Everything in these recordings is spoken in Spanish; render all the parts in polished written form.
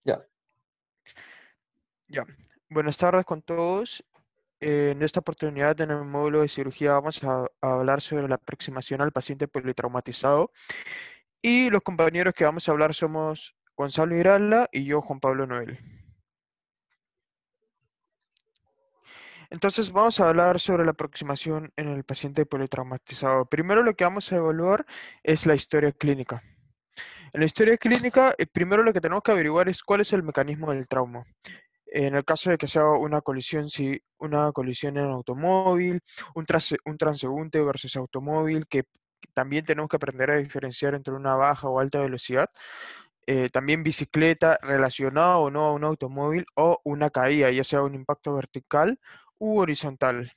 Ya. Ya. Buenas tardes con todos. En esta oportunidad, en el módulo de cirugía, vamos a hablar sobre la aproximación al paciente politraumatizado. Y los compañeros que vamos a hablar somos Gonzalo Irala y yo, Juan Pablo Noel. Entonces, vamos a hablar sobre la aproximación en el paciente politraumatizado. Primero, lo que vamos a evaluar es la historia clínica. En la historia clínica, primero lo que tenemos que averiguar es cuál es el mecanismo del trauma. En el caso de que sea una colisión, si una colisión en automóvil, un transeúnte versus automóvil, que también tenemos que aprender a diferenciar entre una baja o alta velocidad. También bicicleta relacionada o no a un automóvil o una caída, ya sea un impacto vertical u horizontal.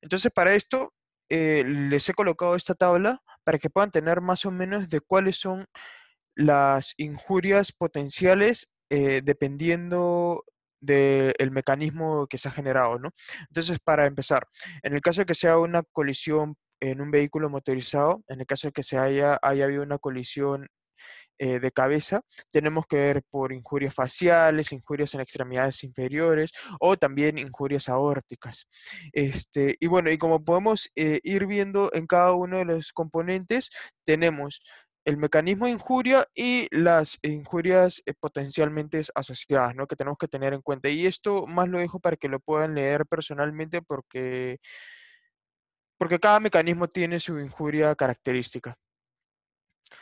Entonces, para esto, les he colocado esta tabla para que puedan tener más o menos de cuáles son las injurias potenciales dependiendo del mecanismo que se ha generado, ¿no? Entonces, para empezar, en el caso de que sea una colisión en un vehículo motorizado, en el caso de que haya habido una colisión de cabeza, tenemos que ver por injurias faciales, injurias en extremidades inferiores o también injurias aórticas. Y bueno, y como podemos ir viendo en cada uno de los componentes, tenemos el mecanismo de injuria y las injurias potencialmente asociadas, ¿no? Que tenemos que tener en cuenta. Y esto más lo dejo para que lo puedan leer personalmente porque cada mecanismo tiene su injuria característica.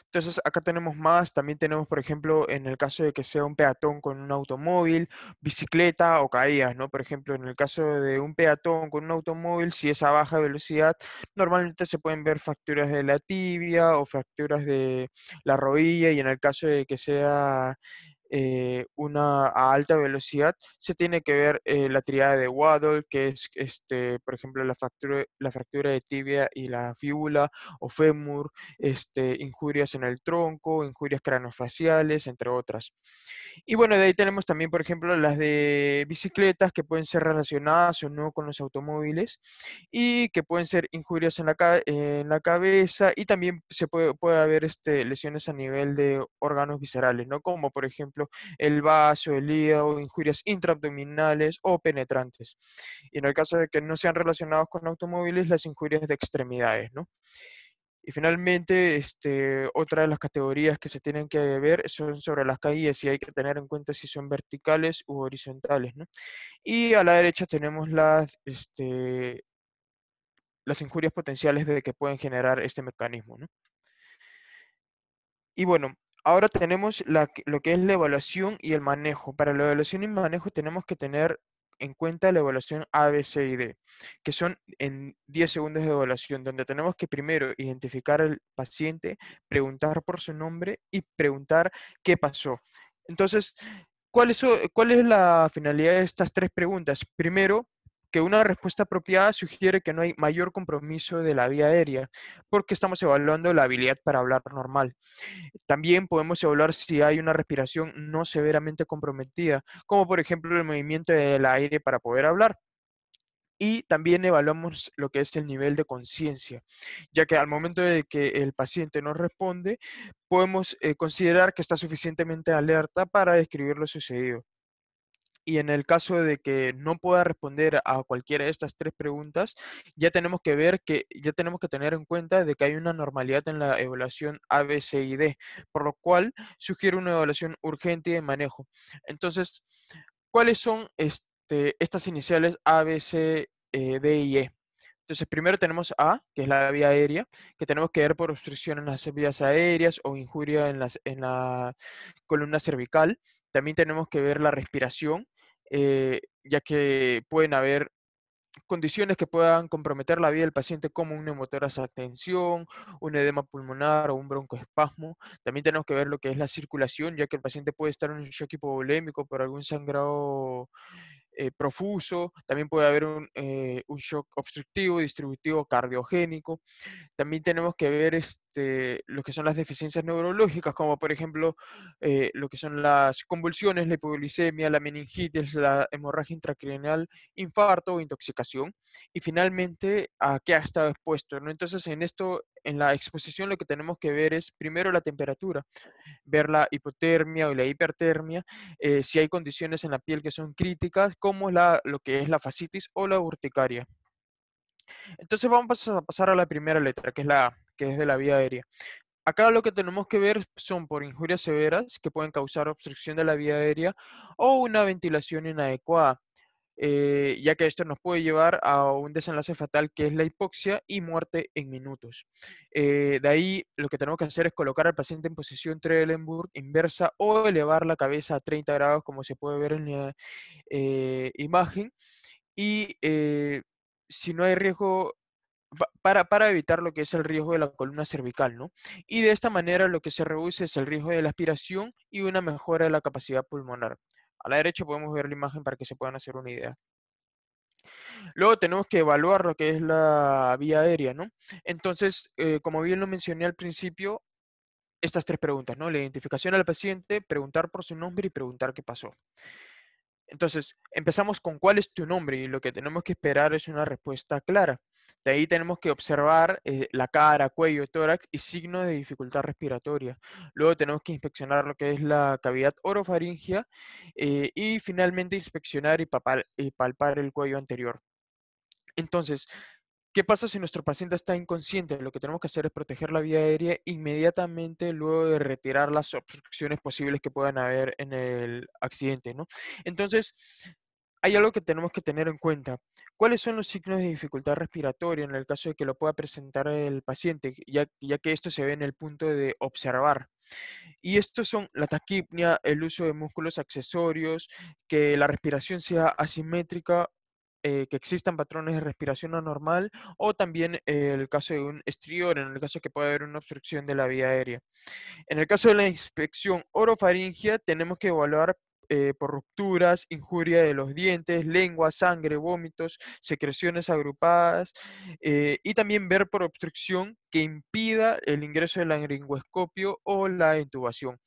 Entonces, acá tenemos más, también tenemos, por ejemplo, en el caso de que sea un peatón con un automóvil, bicicleta o caídas, ¿no? Por ejemplo, en el caso de un peatón con un automóvil, si es a baja velocidad, normalmente se pueden ver fracturas de la tibia o fracturas de la rodilla, y en el caso de que sea una a alta velocidad, se tiene que ver la triada de Waddell, que es, por ejemplo, la fractura de tibia y la fíbula o fémur, injurias en el tronco, injurias craneofaciales, entre otras. Y bueno, de ahí tenemos también, por ejemplo, las de bicicletas que pueden ser relacionadas o no con los automóviles y que pueden ser injurias en la cabeza, y también puede haber lesiones a nivel de órganos viscerales, ¿no? Como por ejemplo el vaso, el hígado, injurias intraabdominales o penetrantes. Y en el caso de que no sean relacionados con automóviles, las injurias de extremidades, ¿no? Y finalmente, otra de las categorías que se tienen que ver son sobre las caídas, y hay que tener en cuenta si son verticales u horizontales, ¿no? Y a la derecha tenemos las injurias potenciales de que pueden generar este mecanismo, ¿no? Y bueno, ahora tenemos lo que es la evaluación y el manejo. Para la evaluación y manejo tenemos que tener en cuenta la evaluación A, B, C y D, que son en 10 segundos de evaluación, donde tenemos que primero identificar al paciente, preguntar por su nombre y preguntar qué pasó. Entonces, ¿cuál es la finalidad de estas tres preguntas? Primero, que una respuesta apropiada sugiere que no hay mayor compromiso de la vía aérea, porque estamos evaluando la habilidad para hablar normal. También podemos evaluar si hay una respiración no severamente comprometida, como por ejemplo el movimiento del aire para poder hablar. Y también evaluamos lo que es el nivel de conciencia, ya que al momento de que el paciente nos responde, podemos considerar que está suficientemente alerta para describir lo sucedido. Y en el caso de que no pueda responder a cualquiera de estas tres preguntas, ya tenemos que tener en cuenta de que hay una normalidad en la evaluación A, B, C y D, por lo cual sugiere una evaluación urgente y de manejo. Entonces, ¿cuáles son estas iniciales A, B, C, D y E? Entonces, primero tenemos A, que es la vía aérea, que tenemos que ver por obstrucción en las vías aéreas o injuria en la columna cervical. También tenemos que ver la respiración, ya que pueden haber condiciones que puedan comprometer la vida del paciente, como un neumotórax a tensión, un edema pulmonar o un broncoespasmo. También tenemos que ver lo que es la circulación, ya que el paciente puede estar en un shock hipovolémico por algún sangrado profuso. También puede haber un shock obstructivo, distributivo, cardiogénico. También tenemos que ver lo que son las deficiencias neurológicas, como por ejemplo lo que son las convulsiones, la hipoglucemia, la meningitis, la hemorragia intracraneal, infarto o intoxicación. Y finalmente, a qué ha estado expuesto, ¿no? Entonces, en esto en la exposición lo que tenemos que ver es primero la temperatura, ver la hipotermia o la hipertermia, si hay condiciones en la piel que son críticas, como lo que es la fascitis o la urticaria. Entonces vamos a pasar a la primera letra, que es la A, que es de la vía aérea. Acá lo que tenemos que ver son por injurias severas que pueden causar obstrucción de la vía aérea o una ventilación inadecuada, ya que esto nos puede llevar a un desenlace fatal que es la hipoxia y muerte en minutos. De ahí lo que tenemos que hacer es colocar al paciente en posición Trendelenburg inversa o elevar la cabeza a 30 grados como se puede ver en la imagen y si no hay riesgo para evitar lo que es el riesgo de la columna cervical, ¿no? Y de esta manera lo que se reduce es el riesgo de la aspiración y una mejora de la capacidad pulmonar. A la derecha podemos ver la imagen para que se puedan hacer una idea. Luego tenemos que evaluar lo que es la vía aérea, ¿no? Entonces, como bien lo mencioné al principio, estas tres preguntas, ¿no? La identificación al paciente, preguntar por su nombre y preguntar qué pasó. Entonces, empezamos con cuál es tu nombre y lo que tenemos que esperar es una respuesta clara. De ahí tenemos que observar la cara, cuello, tórax y signos de dificultad respiratoria. Luego tenemos que inspeccionar lo que es la cavidad orofaringea y finalmente inspeccionar y palpar el cuello anterior. Entonces, ¿qué pasa si nuestro paciente está inconsciente? Lo que tenemos que hacer es proteger la vía aérea inmediatamente luego de retirar las obstrucciones posibles que puedan haber en el accidente, ¿no? Entonces, hay algo que tenemos que tener en cuenta. ¿Cuáles son los signos de dificultad respiratoria en el caso de que lo pueda presentar el paciente, ya que esto se ve en el punto de observar? Y estos son la taquipnia, el uso de músculos accesorios, que la respiración sea asimétrica, que existan patrones de respiración anormal, o también el caso de un estrior, en el caso que pueda haber una obstrucción de la vía aérea. En el caso de la inspección orofaringea, tenemos que evaluar por rupturas, injuria de los dientes, lengua, sangre, vómitos, secreciones agrupadas y también ver por obstrucción que impida el ingreso del laringoscopio o la intubación.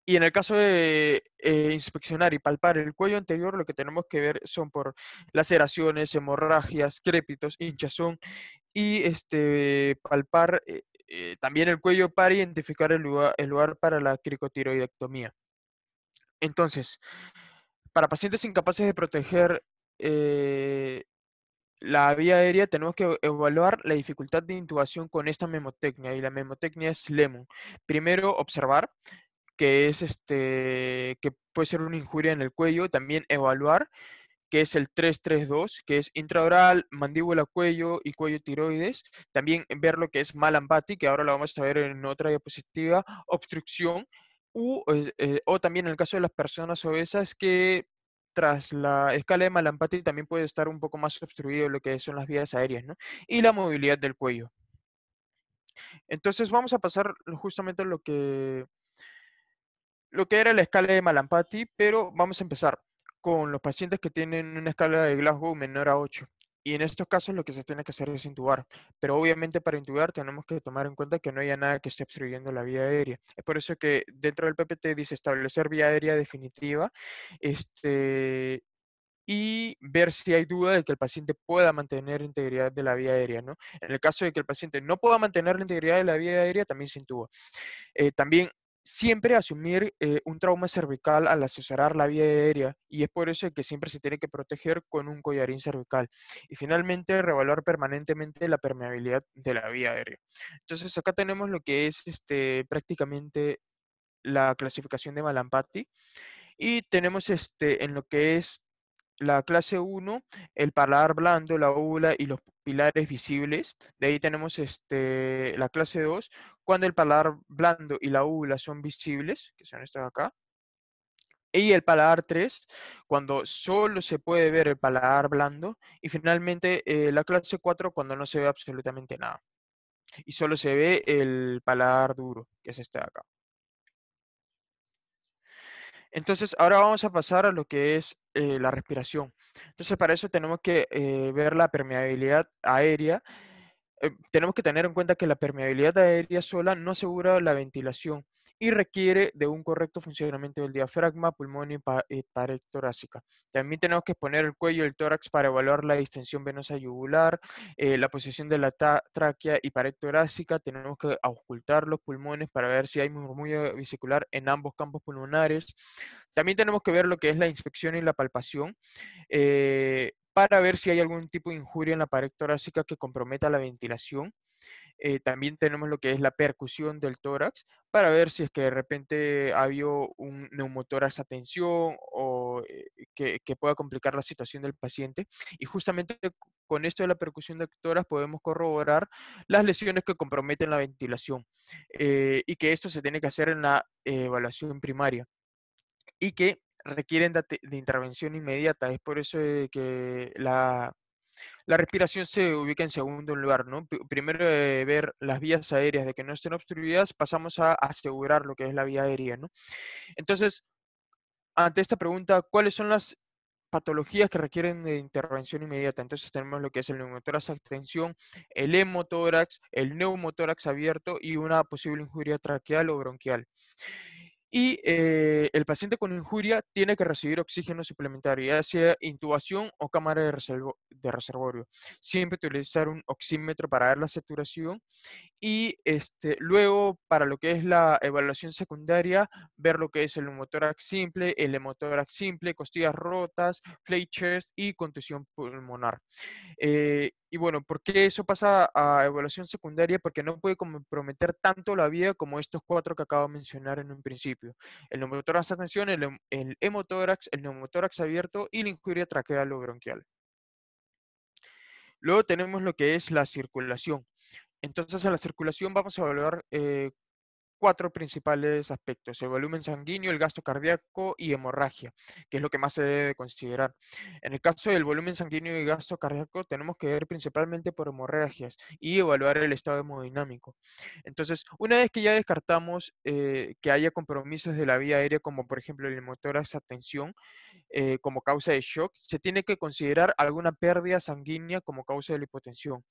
Y en el caso de inspeccionar y palpar el cuello anterior, lo que tenemos que ver son por laceraciones, hemorragias, crépitos, hinchazón y palpar también el cuello para identificar el lugar para la cricotiroidectomía. Entonces, para pacientes incapaces de proteger eh, la vía aérea, tenemos que evaluar la dificultad de intubación con esta memotecnia, y la memotecnia es Lemon. Primero, observar que es que puede ser una injuria en el cuello, también evaluar que es el 332, que es intraoral, mandíbula, cuello y cuello tiroides. También ver lo que es Mallampati, que ahora lo vamos a ver en otra diapositiva, obstrucción, o también en el caso de las personas obesas que tras la escala de Mallampati también puede estar un poco más obstruido lo que son las vías aéreas, ¿no? Y la movilidad del cuello. Entonces vamos a pasar justamente a lo que era la escala de Mallampati, pero vamos a empezar con los pacientes que tienen una escala de Glasgow menor a 8. Y en estos casos lo que se tiene que hacer es intubar. Pero obviamente para intubar tenemos que tomar en cuenta que no haya nada que esté obstruyendo la vía aérea. Es por eso que dentro del PPT dice establecer vía aérea definitiva y ver si hay duda de que el paciente pueda mantener la integridad de la vía aérea, ¿no? En el caso de que el paciente no pueda mantener la integridad de la vía aérea, también se intuba. También siempre asumir un trauma cervical al asesorar la vía aérea y es por eso que siempre se tiene que proteger con un collarín cervical. Y finalmente, reevaluar permanentemente la permeabilidad de la vía aérea. Entonces, acá tenemos lo que es prácticamente la clasificación de Mallampati y tenemos en lo que es la clase 1, el paladar blando, la úvula y los pilares visibles. De ahí tenemos la clase 2, cuando el paladar blando y la úvula son visibles, que son estos de acá. Y el paladar 3, cuando solo se puede ver el paladar blando. Y finalmente la clase 4, cuando no se ve absolutamente nada. Y solo se ve el paladar duro, que es este de acá. Entonces, ahora vamos a pasar a lo que es la respiración. Entonces, para eso tenemos que ver la permeabilidad aérea. Tenemos que tener en cuenta que la permeabilidad aérea sola no asegura la ventilación y requiere de un correcto funcionamiento del diafragma, pulmón y pared torácica. También tenemos que exponer el cuello y el tórax para evaluar la distensión venosa yugular, la posición de la tráquea y pared torácica. Tenemos que auscultar los pulmones para ver si hay murmullo vesicular en ambos campos pulmonares. También tenemos que ver lo que es la inspección y la palpación para ver si hay algún tipo de injuria en la pared torácica que comprometa la ventilación. También tenemos lo que es la percusión del tórax para ver si es que de repente ha habido un neumotórax a tensión o que pueda complicar la situación del paciente. Y justamente con esto de la percusión del tórax podemos corroborar las lesiones que comprometen la ventilación y que esto se tiene que hacer en la evaluación primaria y que requieren de intervención inmediata. Es por eso que la respiración se ubica en segundo lugar, ¿no? Primero de ver las vías aéreas de que no estén obstruidas, pasamos a asegurar lo que es la vía aérea, ¿no? Entonces, ante esta pregunta, ¿cuáles son las patologías que requieren de intervención inmediata? Entonces tenemos lo que es el neumotórax a extensión, el hemotórax, el neumotórax abierto y una posible injuria traqueal o bronquial. Y el paciente con injuria tiene que recibir oxígeno suplementario, ya sea intubación o cámara de reservorio. Siempre utilizar un oxímetro para ver la saturación y luego para lo que es la evaluación secundaria, ver lo que es el neumotórax simple, el hemotórax simple, costillas rotas, flay chest y contusión pulmonar. Y bueno, ¿por qué eso pasa a evaluación secundaria? Porque no puede comprometer tanto la vida como estos cuatro que acabo de mencionar en un principio. El neumotórax de tensión, el hemotórax, el neumotórax abierto y la injuria traqueal o bronquial. Luego tenemos lo que es la circulación. Entonces, a la circulación vamos a evaluar cuatro principales aspectos: el volumen sanguíneo, el gasto cardíaco y hemorragia, que es lo que más se debe considerar. En el caso del volumen sanguíneo y gasto cardíaco, tenemos que ver principalmente por hemorragias y evaluar el estado hemodinámico. Entonces, una vez que ya descartamos que haya compromisos de la vía aérea, como por ejemplo el hemotórax a tensión, como causa de shock, se tiene que considerar alguna pérdida sanguínea como causa de la hipotensión.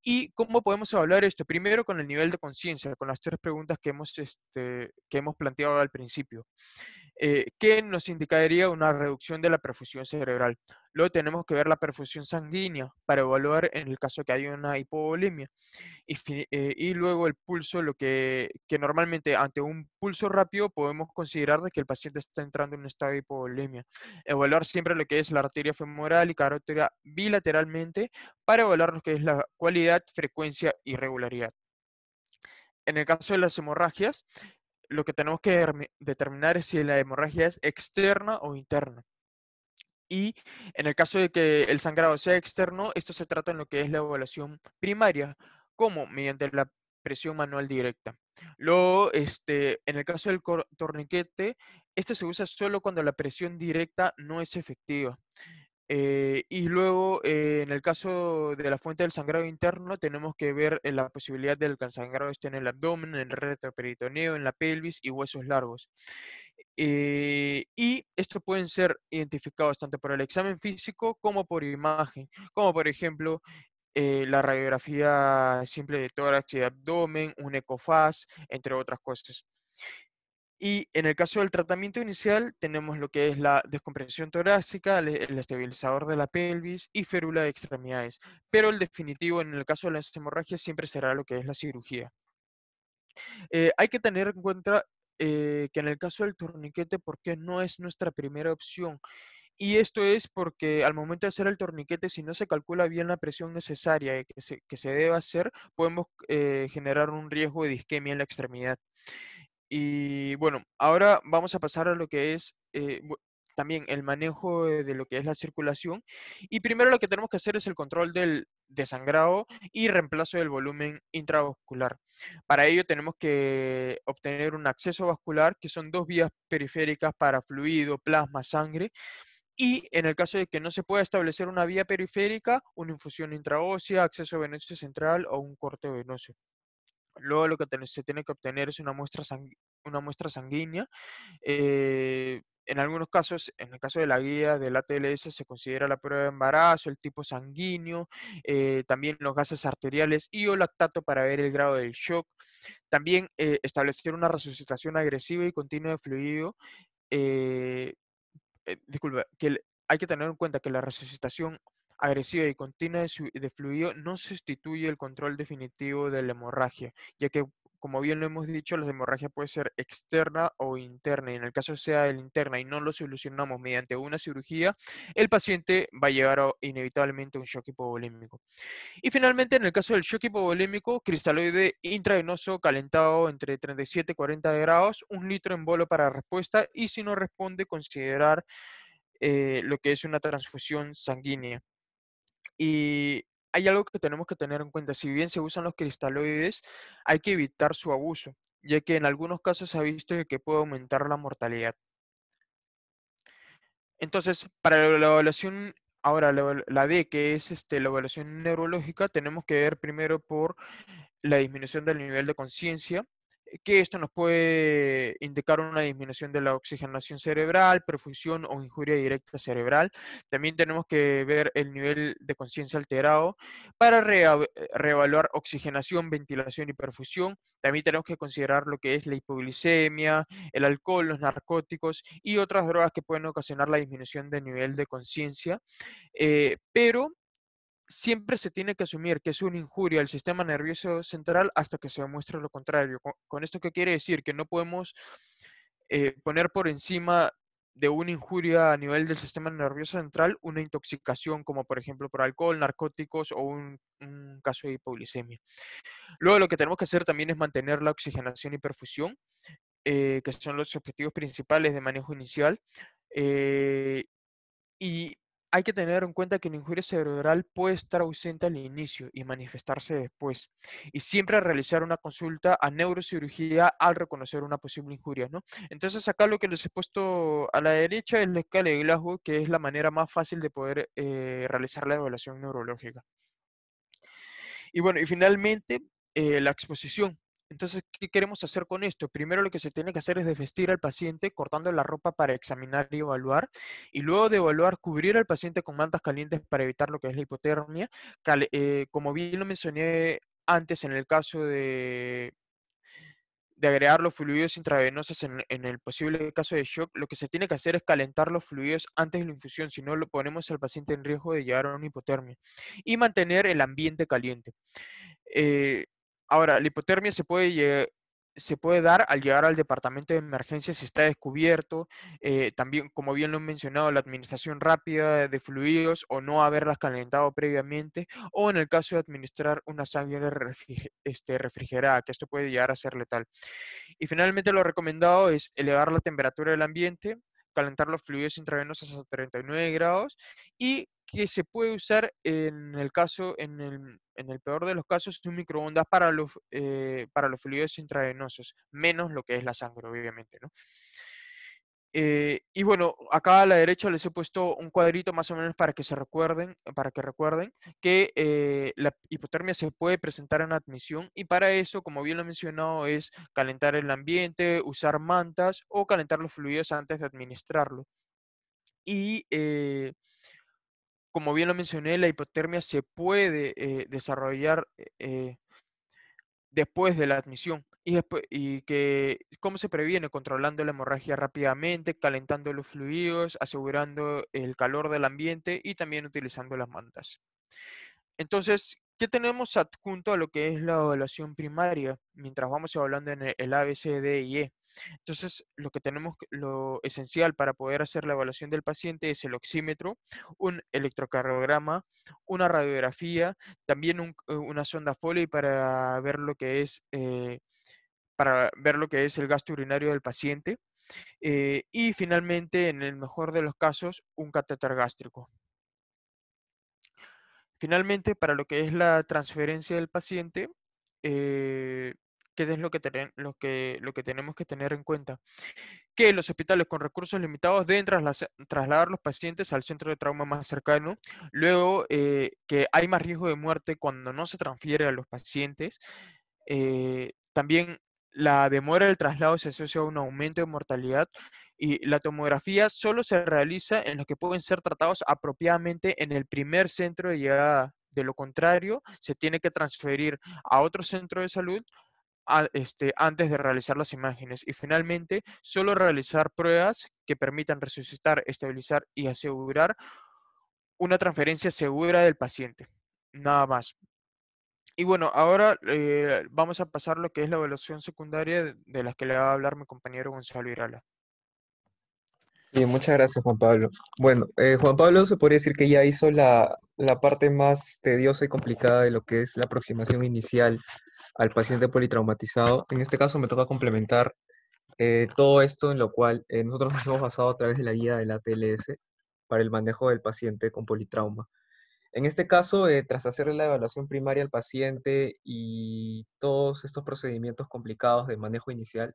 ¿Y cómo podemos evaluar esto? Primero con el nivel de conciencia, con las tres preguntas que hemos planteado al principio, que nos indicaría una reducción de la perfusión cerebral. Luego tenemos que ver la perfusión sanguínea para evaluar en el caso que haya una hipovolemia y luego el pulso, que normalmente ante un pulso rápido podemos considerar de que el paciente está entrando en un estado de hipovolemia. Evaluar siempre lo que es la arteria femoral y carótida bilateralmente para evaluar lo que es la cualidad, frecuencia y regularidad. En el caso de las hemorragias, lo que tenemos que determinar es si la hemorragia es externa o interna. Y en el caso de que el sangrado sea externo, esto se trata en lo que es la evaluación primaria, como mediante la presión manual directa. Luego, en el caso del torniquete, este se usa solo cuando la presión directa no es efectiva. Y luego, en el caso de la fuente del sangrado interno, tenemos que ver la posibilidad de que el sangrado esté en el abdomen, en el retroperitoneo, en la pelvis y huesos largos. Y estos pueden ser identificados tanto por el examen físico como por imagen, como por ejemplo la radiografía simple de tórax y de abdomen, un ecofaz, entre otras cosas. Y en el caso del tratamiento inicial, tenemos lo que es la descompresión torácica, el estabilizador de la pelvis y férula de extremidades. Pero el definitivo en el caso de las hemorragias siempre será lo que es la cirugía. Hay que tener en cuenta que en el caso del torniquete, porque no es nuestra primera opción. Y esto es porque al momento de hacer el torniquete, si no se calcula bien la presión necesaria que se debe hacer, podemos generar un riesgo de isquemia en la extremidad. Y bueno, ahora vamos a pasar a lo que es también el manejo de lo que es la circulación. Y primero lo que tenemos que hacer es el control del desangrado y reemplazo del volumen intravascular. Para ello tenemos que obtener un acceso vascular, que son dos vías periféricas para fluido, plasma, sangre. Y en el caso de que no se pueda establecer una vía periférica, una infusión intraósea, acceso venoso central o un corte venoso. Luego lo que se tiene que obtener es una muestra sanguínea. En algunos casos, en el caso de la guía del ATLS, se considera la prueba de embarazo, el tipo sanguíneo, también los gases arteriales y o lactato para ver el grado del shock. También establecer una resucitación agresiva y continua de fluido. eh, Disculpa, hay que tener en cuenta que la resucitación agresiva y continua de fluido no sustituye el control definitivo de la hemorragia, ya que, como bien lo hemos dicho, la hemorragia puede ser externa o interna, y en el caso sea de la interna y no lo solucionamos mediante una cirugía, el paciente va a llegar inevitablemente a un shock hipovolémico. Y finalmente, en el caso del shock hipovolémico, cristaloide intravenoso calentado entre 37 y 40 grados, 1 litro en bolo para respuesta, y si no responde, considerar lo que es una transfusión sanguínea. Y hay algo que tenemos que tener en cuenta: si bien se usan los cristaloides, hay que evitar su abuso, ya que en algunos casos se ha visto que puede aumentar la mortalidad. Entonces, para la evaluación, ahora la D, que es la evaluación neurológica, tenemos que ver primero por la disminución del nivel de conciencia, que esto nos puede indicar una disminución de la oxigenación cerebral, perfusión o injuria directa cerebral. También tenemos que ver el nivel de conciencia alterado para reevaluar oxigenación, ventilación y perfusión. También tenemos que considerar lo que es la hipoglicemia, el alcohol, los narcóticos y otras drogas que pueden ocasionar la disminución del nivel de conciencia. Pero siempre se tiene que asumir que es una injuria al sistema nervioso central hasta que se demuestre lo contrario. ¿Con esto qué quiere decir? Que no podemos poner por encima de una injuria a nivel del sistema nervioso central una intoxicación, como por ejemplo por alcohol, narcóticos o un caso de hipoglicemia. Luego lo que tenemos que hacer también es mantener la oxigenación y perfusión, que son los objetivos principales de manejo inicial. eh, y hay que tener en cuenta que la injuria cerebral puede estar ausente al inicio y manifestarse después. Y siempre realizar una consulta a neurocirugía al reconocer una posible injuria, ¿no? Entonces acá lo que les he puesto a la derecha es la escala de Glasgow, que es la manera más fácil de poder realizar la evaluación neurológica. Y bueno, y finalmente, la exposición. Entonces, ¿qué queremos hacer con esto? Primero lo que se tiene que hacer es desvestir al paciente cortando la ropa para examinar y evaluar, y luego de evaluar, cubrir al paciente con mantas calientes para evitar lo que es la hipotermia. Como bien lo mencioné antes, en el caso de agregar los fluidos intravenosos en el posible caso de shock, lo que se tiene que hacer es calentar los fluidos antes de la infusión, si no lo ponemos al paciente en riesgo de llegar a una hipotermia, y mantener el ambiente caliente. Eh, Ahora, la hipotermia se puede dar al llegar al departamento de emergencia si está descubierto. También, como bien lo he mencionado, la administración rápida de fluidos o no haberlas calentado previamente, o en el caso de administrar una sangre refrigerada, que esto puede llegar a ser letal. Y finalmente, lo recomendado es elevar la temperatura del ambiente, calentar los fluidos intravenosos a 39 grados, y que se puede usar en el caso, en el peor de los casos, un microondas para los fluidos intravenosos, menos lo que es la sangre, obviamente, ¿no? Y bueno, acá a la derecha les he puesto un cuadrito más o menos para que recuerden que la hipotermia se puede presentar en admisión, y para eso, como bien lo he mencionado, es calentar el ambiente, usar mantas o calentar los fluidos antes de administrarlo. Y como bien lo mencioné, la hipotermia se puede desarrollar después de la admisión. ¿Cómo se previene? Controlando la hemorragia rápidamente, calentando los fluidos, asegurando el calor del ambiente y también utilizando las mantas. Entonces, ¿qué tenemos adjunto a lo que es la evaluación primaria mientras vamos evaluando en el A, B, C, D y E? Entonces, lo esencial para poder hacer la evaluación del paciente es el oxímetro, un electrocardiograma, una radiografía, también una sonda Foley para ver lo que es el gasto urinario del paciente, y finalmente, en el mejor de los casos, un catéter gástrico. Finalmente, para lo que es la transferencia del paciente, eh, ¿qué es lo que tenemos que tener en cuenta? Que los hospitales con recursos limitados deben trasladar los pacientes al centro de trauma más cercano. Luego, que hay más riesgo de muerte cuando no se transfiere a los pacientes. También la demora del traslado se asocia a un aumento de mortalidad, y la tomografía solo se realiza en los que pueden ser tratados apropiadamente en el primer centro de llegada. De lo contrario, se tiene que transferir a otro centro de salud antes de realizar las imágenes. Y finalmente, solo realizar pruebas que permitan resucitar, estabilizar y asegurar una transferencia segura del paciente. Nada más. Y bueno, ahora vamos a pasar lo que es la evaluación secundaria de las que le va a hablar mi compañero Gonzalo Irala. Bien, muchas gracias, Juan Pablo. Bueno, Juan Pablo se podría decir que ya hizo la parte más tediosa y complicada de lo que es la aproximación inicial al paciente politraumatizado. En este caso me toca complementar todo esto en lo cual nosotros nos hemos basado a través de la guía del ATLS para el manejo del paciente con politrauma. En este caso, tras hacer la evaluación primaria al paciente y todos estos procedimientos complicados de manejo inicial,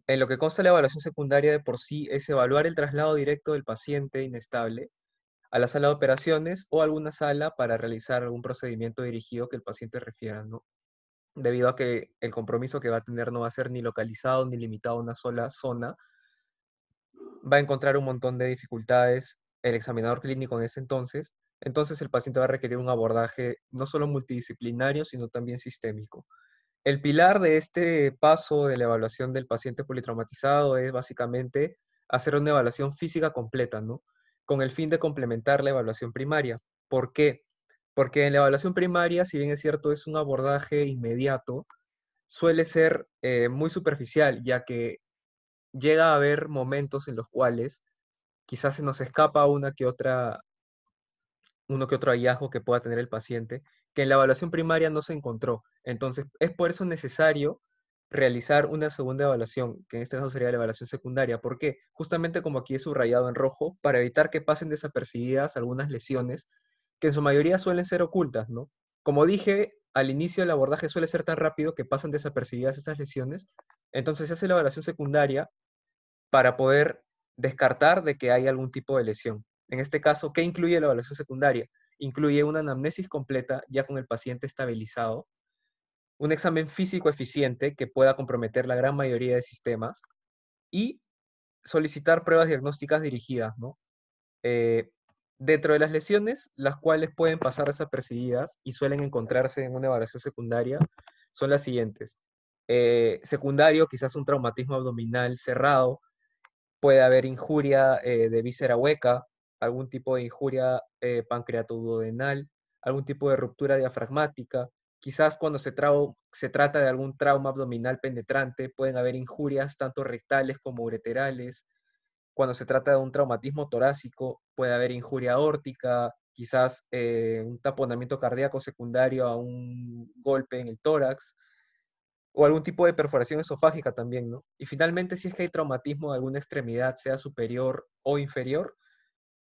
en lo que consta la evaluación secundaria de por sí es evaluar el traslado directo del paciente inestable a la sala de operaciones o alguna sala para realizar algún procedimiento dirigido que el paciente refiera, ¿no? Debido a que el compromiso que va a tener no va a ser ni localizado ni limitado a una sola zona, va a encontrar un montón de dificultades el examinador clínico en ese entonces el paciente va a requerir un abordaje no solo multidisciplinario, sino también sistémico. El pilar de este paso de la evaluación del paciente politraumatizado es básicamente hacer una evaluación física completa, ¿no? Con el fin de complementar la evaluación primaria. ¿Por qué? Porque en la evaluación primaria, si bien es cierto, es un abordaje inmediato, suele ser muy superficial, ya que llega a haber momentos en los cuales quizás se nos escapa uno que otro hallazgo que pueda tener el paciente, que en la evaluación primaria no se encontró. Entonces, es por eso necesario realizar una segunda evaluación, que en este caso sería la evaluación secundaria. ¿Por qué? Justamente como aquí es subrayado en rojo, para evitar que pasen desapercibidas algunas lesiones, que en su mayoría suelen ser ocultas, ¿no? Como dije, al inicio el abordaje suele ser tan rápido que pasan desapercibidas estas lesiones, entonces se hace la evaluación secundaria para poder descartar de que hay algún tipo de lesión. En este caso, ¿qué incluye la evaluación secundaria? Incluye una anamnesis completa ya con el paciente estabilizado, un examen físico eficiente que pueda comprometer la gran mayoría de sistemas y solicitar pruebas diagnósticas dirigidas, ¿no? Eh, Dentro de las lesiones, las cuales pueden pasar desapercibidas y suelen encontrarse en una evaluación secundaria, son las siguientes. Secundario, quizás un traumatismo abdominal cerrado, puede haber injuria de víscera hueca, algún tipo de injuria pancreatoduodenal, algún tipo de ruptura diafragmática. Quizás cuando se trata de algún trauma abdominal penetrante, pueden haber injurias tanto rectales como ureterales. Cuando se trata de un traumatismo torácico, puede haber injuria aórtica, quizás un taponamiento cardíaco secundario a un golpe en el tórax o algún tipo de perforación esofágica también, ¿no? Y finalmente, si es que hay traumatismo de alguna extremidad, sea superior o inferior,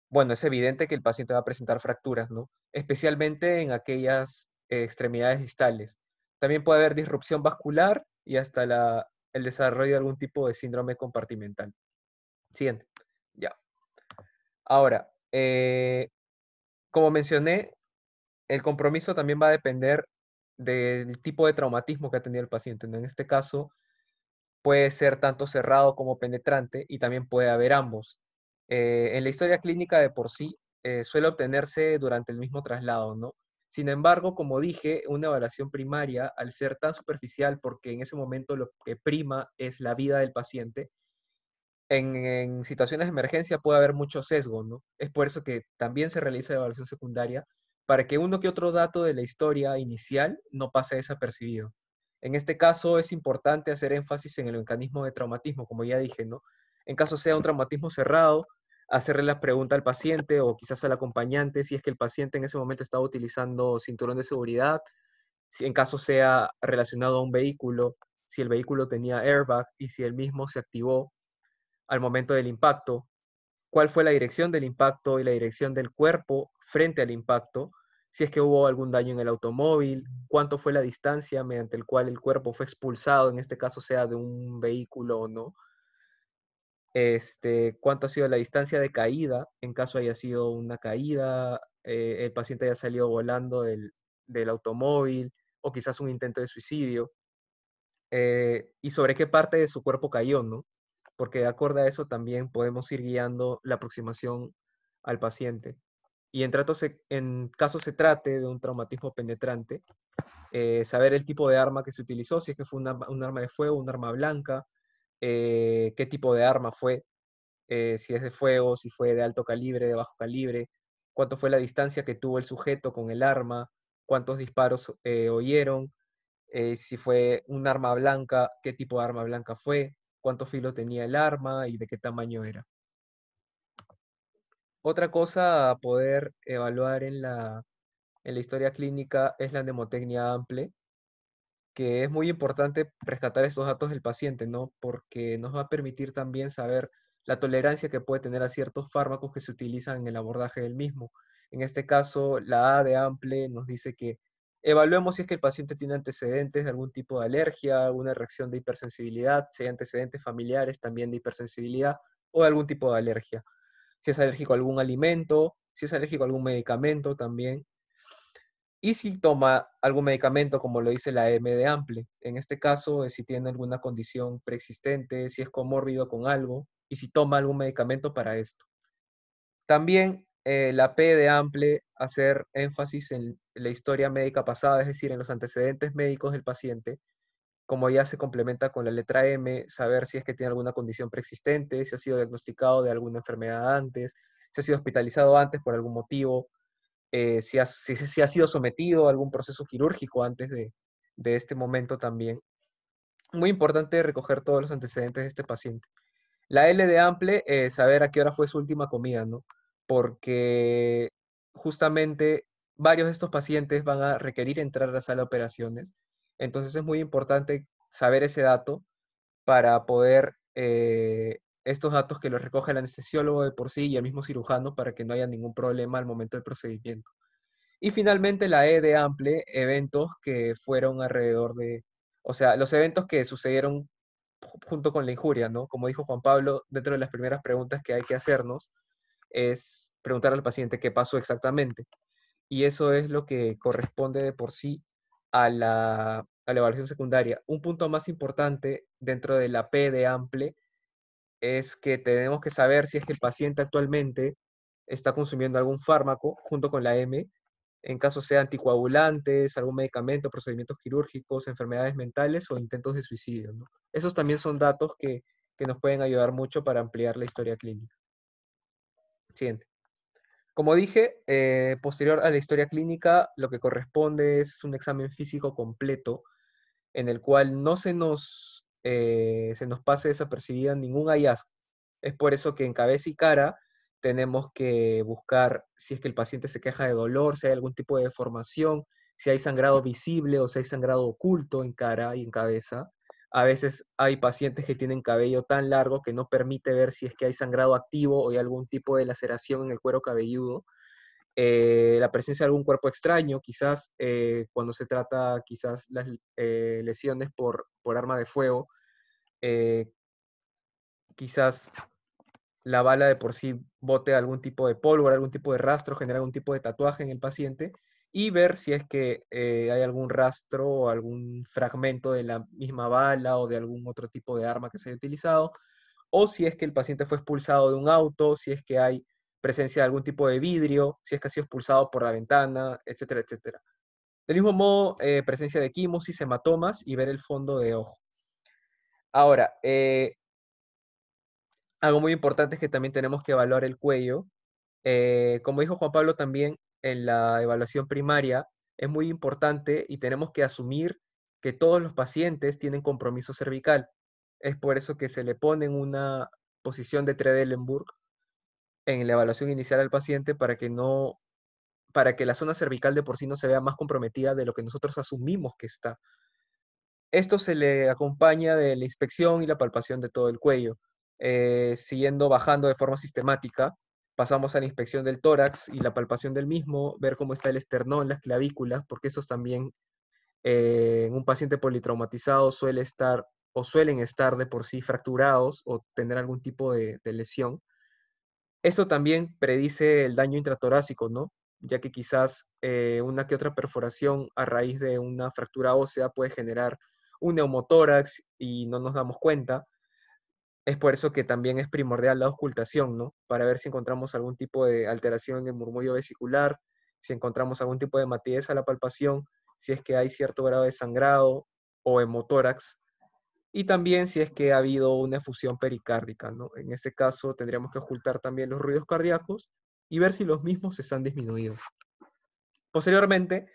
bueno, es evidente que el paciente va a presentar fracturas, ¿no? Especialmente en aquellas extremidades distales. También puede haber disrupción vascular y hasta el desarrollo de algún tipo de síndrome compartimental. Siguiente. Ya. Ahora, como mencioné, el compromiso también va a depender del tipo de traumatismo que ha tenido el paciente, ¿no? En este caso, puede ser tanto cerrado como penetrante y también puede haber ambos. En la historia clínica de por sí suele obtenerse durante el mismo traslado, ¿no? Sin embargo, como dije, una evaluación primaria, al ser tan superficial, porque en ese momento lo que prima es la vida del paciente, en situaciones de emergencia puede haber mucho sesgo, ¿no? Es por eso que también se realiza la evaluación secundaria, para que uno que otro dato de la historia inicial no pase desapercibido. En este caso es importante hacer énfasis en el mecanismo de traumatismo, como ya dije, ¿no? En caso sea un traumatismo cerrado, hacerle la pregunta al paciente o quizás al acompañante si es que el paciente en ese momento estaba utilizando cinturón de seguridad, si en caso sea relacionado a un vehículo, si el vehículo tenía airbag y si el mismo se activó al momento del impacto, cuál fue la dirección del impacto y la dirección del cuerpo frente al impacto, si es que hubo algún daño en el automóvil, cuánto fue la distancia mediante el cual el cuerpo fue expulsado, en este caso sea de un vehículo o no, cuánto ha sido la distancia de caída, en caso haya sido una caída, el paciente haya salido volando del automóvil o quizás un intento de suicidio, y sobre qué parte de su cuerpo cayó, ¿no? Porque de acuerdo a eso también podemos ir guiando la aproximación al paciente. y en caso se trate de un traumatismo penetrante, saber el tipo de arma que se utilizó, si es que fue un arma de fuego, un arma blanca, qué tipo de arma fue, si es de fuego, si fue de alto calibre, de bajo calibre, cuánto fue la distancia que tuvo el sujeto con el arma, cuántos disparos oyeron, si fue un arma blanca, qué tipo de arma blanca fue, cuánto filo tenía el arma y de qué tamaño era. Otra cosa a poder evaluar en la historia clínica es la mnemotecnia ample, que es muy importante rescatar estos datos del paciente, ¿no? Porque nos va a permitir también saber la tolerancia que puede tener a ciertos fármacos que se utilizan en el abordaje del mismo. En este caso, la A de Ample nos dice que evaluemos si es que el paciente tiene antecedentes de algún tipo de alergia, alguna reacción de hipersensibilidad, si hay antecedentes familiares también de hipersensibilidad o de algún tipo de alergia. Si es alérgico a algún alimento, si es alérgico a algún medicamento también, y si toma algún medicamento, como lo dice la M de Ample. En este caso, si tiene alguna condición preexistente, si es comórbido con algo, y si toma algún medicamento para esto. También la P de Ample, hacer énfasis en la historia médica pasada, es decir, en los antecedentes médicos del paciente, como ya se complementa con la letra M, saber si es que tiene alguna condición preexistente, si ha sido diagnosticado de alguna enfermedad antes, si ha sido hospitalizado antes por algún motivo, si ha sido sometido a algún proceso quirúrgico antes de este momento también. Muy importante recoger todos los antecedentes de este paciente. La L de Ample, saber a qué hora fue su última comida, ¿no? Porque justamente varios de estos pacientes van a requerir entrar a la sala de operaciones. Entonces es muy importante saber ese dato para poder, estos datos que los recoge el anestesiólogo de por sí y el mismo cirujano para que no haya ningún problema al momento del procedimiento. Y finalmente la E de Ample, eventos que fueron alrededor de, o sea, los eventos que sucedieron junto con la injuria, ¿no? Como dijo Juan Pablo, dentro de las primeras preguntas que hay que hacernos es preguntar al paciente qué pasó exactamente. Y eso es lo que corresponde de por sí a la evaluación secundaria. Un punto más importante dentro de la P de Ample es que tenemos que saber si es que el paciente actualmente está consumiendo algún fármaco junto con la M, en caso sea anticoagulantes, algún medicamento, procedimientos quirúrgicos, enfermedades mentales o intentos de suicidio, ¿no? Esos también son datos que nos pueden ayudar mucho para ampliar la historia clínica. Siguiente. Como dije, posterior a la historia clínica, lo que corresponde es un examen físico completo en el cual no se nos pase desapercibida ningún hallazgo. Es por eso que en cabeza y cara tenemos que buscar si es que el paciente se queja de dolor, si hay algún tipo de deformación, si hay sangrado visible o si hay sangrado oculto en cara y en cabeza. A veces hay pacientes que tienen cabello tan largo que no permite ver si es que hay sangrado activo o hay algún tipo de laceración en el cuero cabelludo. La presencia de algún cuerpo extraño, quizás cuando se trata quizás las lesiones por arma de fuego, eh, quizás la bala de por sí bote algún tipo de pólvora, algún tipo de rastro, genera algún tipo de tatuaje en el paciente y ver si es que hay algún rastro o algún fragmento de la misma bala o de algún otro tipo de arma que se haya utilizado, o si es que el paciente fue expulsado de un auto, si es que hay presencia de algún tipo de vidrio, si es que ha sido expulsado por la ventana, etcétera, etcétera. Del mismo modo, presencia de quimosis, hematomas y ver el fondo de ojo. Ahora, algo muy importante es que también tenemos que evaluar el cuello. Como dijo Juan Pablo también, en la evaluación primaria es muy importante y tenemos que asumir que todos los pacientes tienen compromiso cervical. Es por eso que se le pone en una posición de Trendelenburg en la evaluación inicial al paciente para que la zona cervical de por sí no se vea más comprometida de lo que nosotros asumimos que está. Esto se le acompaña de la inspección y la palpación de todo el cuello. Siguiendo bajando de forma sistemática, pasamos a la inspección del tórax y la palpación del mismo, ver cómo está el esternón, las clavículas, porque esos también en un paciente politraumatizado suele estar o suelen estar de por sí fracturados o tener algún tipo de lesión. Eso también predice el daño intratorácico, ¿no? Ya que quizás una que otra perforación a raíz de una fractura ósea puede generar un neumotórax y no nos damos cuenta. Es por eso que también es primordial la auscultación, ¿no? Para ver si encontramos algún tipo de alteración en el murmullo vesicular, si encontramos algún tipo de matidez a la palpación, si es que hay cierto grado de sangrado o hemotórax, y también si es que ha habido una efusión pericárdica, ¿no? En este caso tendríamos que ocultar también los ruidos cardíacos y ver si los mismos están disminuidos. Posteriormente,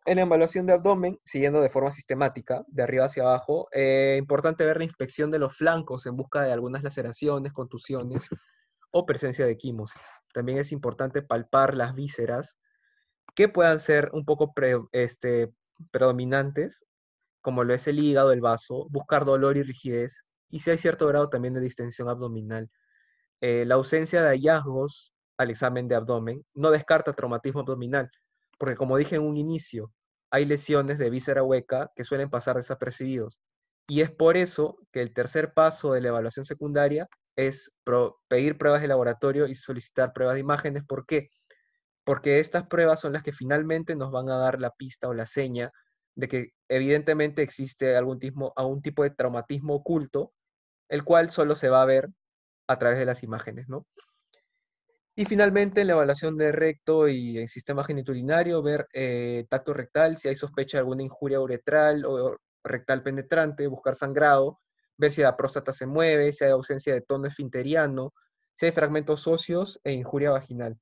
en la evaluación de abdomen, siguiendo de forma sistemática, de arriba hacia abajo, importante ver la inspección de los flancos en busca de algunas laceraciones, contusiones o presencia de equimosis. También es importante palpar las vísceras que puedan ser un poco predominantes, como lo es el hígado, el vaso, buscar dolor y rigidez, y si hay cierto grado también de distensión abdominal. La ausencia de hallazgos al examen de abdomen no descarta traumatismo abdominal, porque como dije en un inicio, hay lesiones de víscera hueca que suelen pasar desapercibidos. Y es por eso que el tercer paso de la evaluación secundaria es pedir pruebas de laboratorio y solicitar pruebas de imágenes. ¿Por qué? Porque estas pruebas son las que finalmente nos van a dar la pista o la seña de que evidentemente existe algún tipo de traumatismo oculto, el cual solo se va a ver a través de las imágenes, ¿no? Y finalmente, en la evaluación de recto y el sistema genitourinario, ver tacto rectal, si hay sospecha de alguna injuria uretral o rectal penetrante, buscar sangrado, ver si la próstata se mueve, si hay ausencia de tono esfinteriano, si hay fragmentos óseos e injuria vaginal.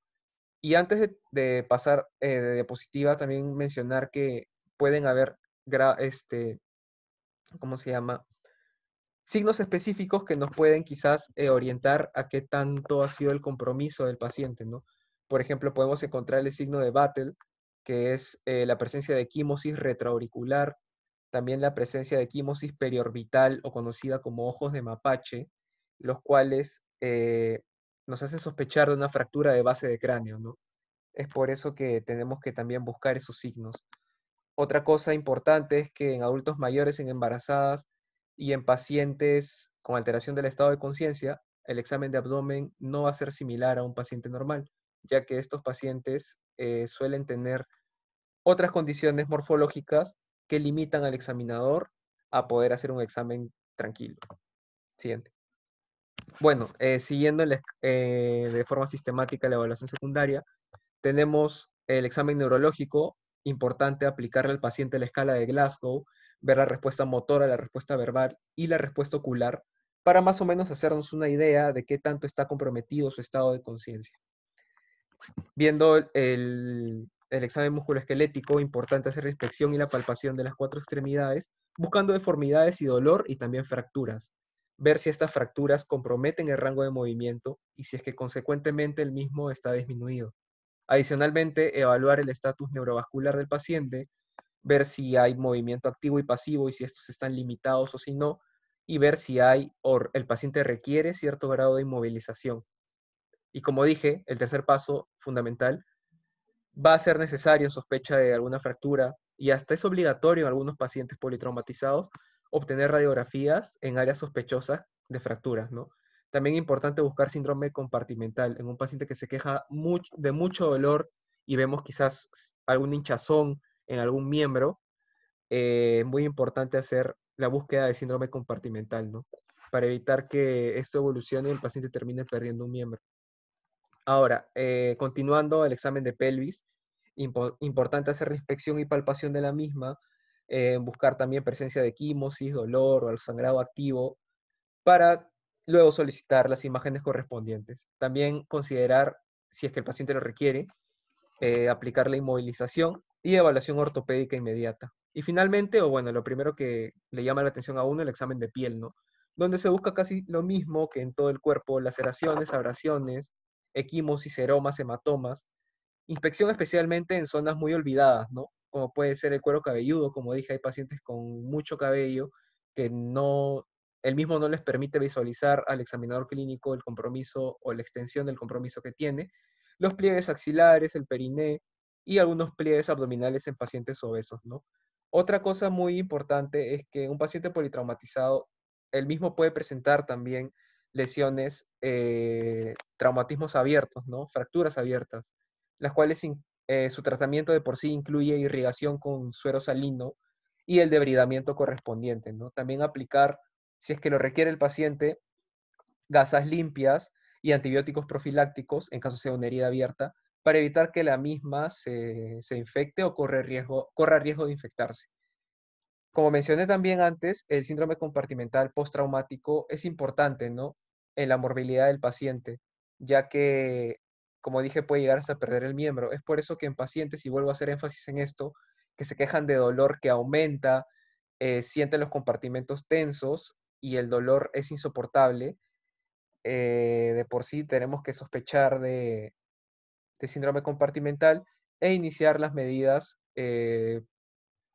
Y antes de pasar de diapositiva, también mencionar que pueden haber, ¿cómo se llama? Signos específicos que nos pueden quizás orientar a qué tanto ha sido el compromiso del paciente, ¿no? Por ejemplo, podemos encontrar el signo de Battle, que es la presencia de equimosis retroauricular, también la presencia de equimosis periorbital o conocida como ojos de mapache, los cuales nos hacen sospechar de una fractura de base de cráneo, ¿no? Es por eso que tenemos que también buscar esos signos. Otra cosa importante es que en adultos mayores, en embarazadas y en pacientes con alteración del estado de conciencia, el examen de abdomen no va a ser similar a un paciente normal, ya que estos pacientes suelen tener otras condiciones morfológicas que limitan al examinador a poder hacer un examen tranquilo. Siguiente. Bueno, siguiendo de forma sistemática la evaluación secundaria, tenemos el examen neurológico, importante aplicarle al paciente la escala de Glasgow, ver la respuesta motora, la respuesta verbal y la respuesta ocular, para más o menos hacernos una idea de qué tanto está comprometido su estado de conciencia. Viendo el examen musculoesquelético, importante hacer la inspección y la palpación de las cuatro extremidades, buscando deformidades y dolor y también fracturas. Ver si estas fracturas comprometen el rango de movimiento y si es que consecuentemente el mismo está disminuido. Adicionalmente, evaluar el estatus neurovascular del paciente, ver si hay movimiento activo y pasivo y si estos están limitados o si no, y ver si hay o el paciente requiere cierto grado de inmovilización. Y como dije, el tercer paso fundamental va a ser necesario sospecha de alguna fractura y hasta es obligatorio en algunos pacientes politraumatizados obtener radiografías en áreas sospechosas de fracturas, ¿no? También es importante buscar síndrome compartimental en un paciente que se queja de mucho dolor y vemos quizás algún hinchazón en algún miembro. Muy importante hacer la búsqueda de síndrome compartimental, ¿no? Para evitar que esto evolucione y el paciente termine perdiendo un miembro. Ahora, continuando el examen de pelvis, importante hacer la inspección y palpación de la misma, buscar también presencia de equimosis, dolor o el sangrado activo, para luego solicitar las imágenes correspondientes. También considerar, si es que el paciente lo requiere, aplicar la inmovilización y evaluación ortopédica inmediata. Y finalmente, o bueno, lo primero que le llama la atención a uno, el examen de piel, ¿no? Donde se busca casi lo mismo que en todo el cuerpo, laceraciones, abrasiones, equimosis, seromas, hematomas. Inspección especialmente en zonas muy olvidadas, ¿no? Como puede ser el cuero cabelludo, como dije, hay pacientes con mucho cabello que no, el mismo no les permite visualizar al examinador clínico el compromiso o la extensión del compromiso que tiene, los pliegues axilares, el periné y algunos pliegues abdominales en pacientes obesos, ¿no? Otra cosa muy importante es que un paciente politraumatizado, el mismo puede presentar también lesiones, traumatismos abiertos, ¿no? Fracturas abiertas, las cuales su tratamiento de por sí incluye irrigación con suero salino y el debridamiento correspondiente, ¿no? También aplicar, si es que lo requiere el paciente, gasas limpias y antibióticos profilácticos en caso sea una herida abierta, para evitar que la misma se infecte o corra riesgo de infectarse. Como mencioné también antes, el síndrome compartimental postraumático es importante, ¿no? En la morbilidad del paciente, ya que, como dije, puede llegar hasta perder el miembro. Es por eso que en pacientes, y vuelvo a hacer énfasis en esto, que se quejan de dolor que aumenta, sienten los compartimentos tensos y el dolor es insoportable, de por sí tenemos que sospechar de síndrome compartimental e iniciar las medidas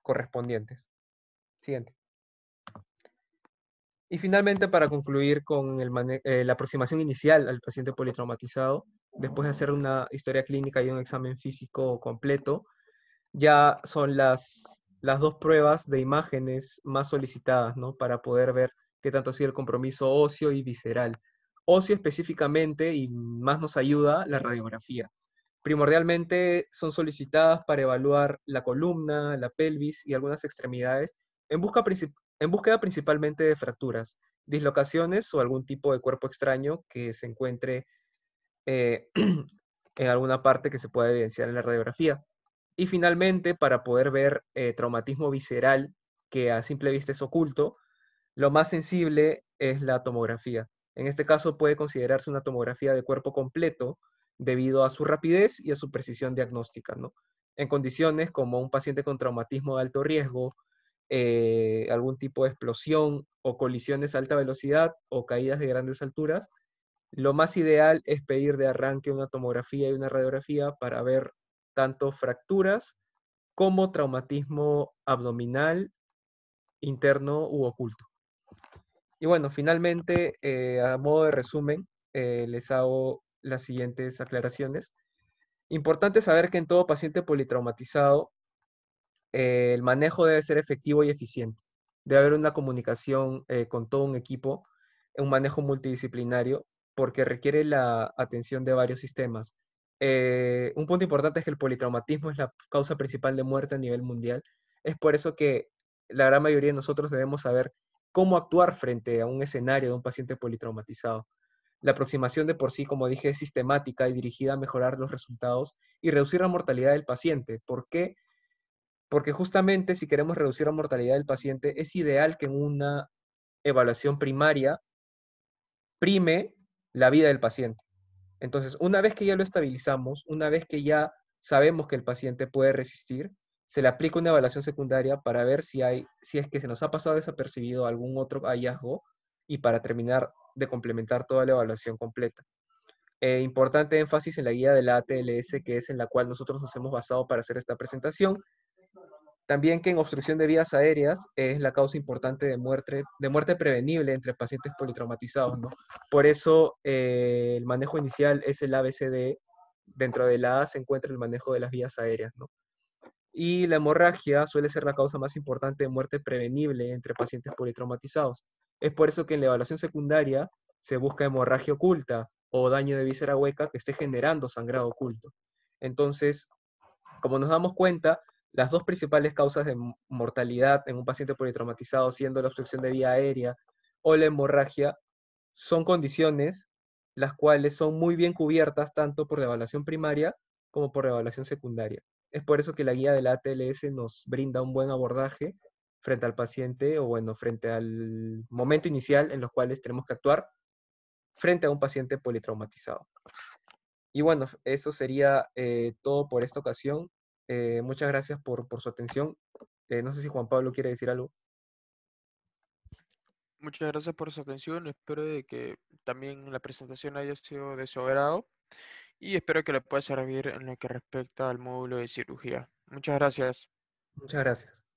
correspondientes. Siguiente. Y finalmente, para concluir con la aproximación inicial al paciente politraumatizado, después de hacer una historia clínica y un examen físico completo, ya son las dos pruebas de imágenes más solicitadas, ¿no? Para poder ver qué tanto ha sido el compromiso óseo y visceral. Óseo específicamente, y más nos ayuda la radiografía. Primordialmente son solicitadas para evaluar la columna, la pelvis y algunas extremidades en búsqueda principalmente de fracturas, dislocaciones o algún tipo de cuerpo extraño que se encuentre eh, en alguna parte que se pueda evidenciar en la radiografía. Y finalmente, para poder ver traumatismo visceral que a simple vista es oculto, lo más sensible es la tomografía. En este caso puede considerarse una tomografía de cuerpo completo debido a su rapidez y a su precisión diagnóstica, ¿no? En condiciones como un paciente con traumatismo de alto riesgo, algún tipo de explosión o colisiones a alta velocidad o caídas de grandes alturas, lo más ideal es pedir de arranque una tomografía y una radiografía para ver tanto fracturas como traumatismo abdominal, interno u oculto. Y bueno, finalmente, a modo de resumen, les hago las siguientes aclaraciones. Importante saber que en todo paciente politraumatizado, el manejo debe ser efectivo y eficiente. Debe haber una comunicación con todo un equipo, un manejo multidisciplinario, porque requiere la atención de varios sistemas. Un punto importante es que el politraumatismo es la causa principal de muerte a nivel mundial. Es por eso que la gran mayoría de nosotros debemos saber cómo actuar frente a un escenario de un paciente politraumatizado. La aproximación de por sí, como dije, es sistemática y dirigida a mejorar los resultados y reducir la mortalidad del paciente. ¿Por qué? Porque justamente si queremos reducir la mortalidad del paciente, es ideal que en una evaluación primaria prime la vida del paciente. Entonces, una vez que ya lo estabilizamos, una vez que ya sabemos que el paciente puede resistir, se le aplica una evaluación secundaria para ver si es que se nos ha pasado desapercibido algún otro hallazgo y para terminar de complementar toda la evaluación completa. Importante énfasis en la guía de la ATLS, que es en la cual nosotros nos hemos basado para hacer esta presentación. También que en obstrucción de vías aéreas es la causa importante de muerte prevenible entre pacientes politraumatizados, ¿no? Por eso el manejo inicial es el ABCD. Dentro de la A se encuentra el manejo de las vías aéreas, ¿no? Y la hemorragia suele ser la causa más importante de muerte prevenible entre pacientes politraumatizados. Es por eso que en la evaluación secundaria se busca hemorragia oculta o daño de víscera hueca que esté generando sangrado oculto. Entonces, como nos damos cuenta, las dos principales causas de mortalidad en un paciente politraumatizado, siendo la obstrucción de vía aérea o la hemorragia, son condiciones las cuales son muy bien cubiertas tanto por la evaluación primaria como por la evaluación secundaria. Es por eso que la guía de la ATLS nos brinda un buen abordaje frente al paciente o bueno, frente al momento inicial en los cuales tenemos que actuar frente a un paciente politraumatizado. Y bueno, eso sería todo por esta ocasión. Muchas gracias por su atención. No sé si Juan Pablo quiere decir algo. Muchas gracias por su atención. Espero de que también la presentación haya sido de su agrado y espero que le pueda servir en lo que respecta al módulo de cirugía. Muchas gracias. Muchas gracias.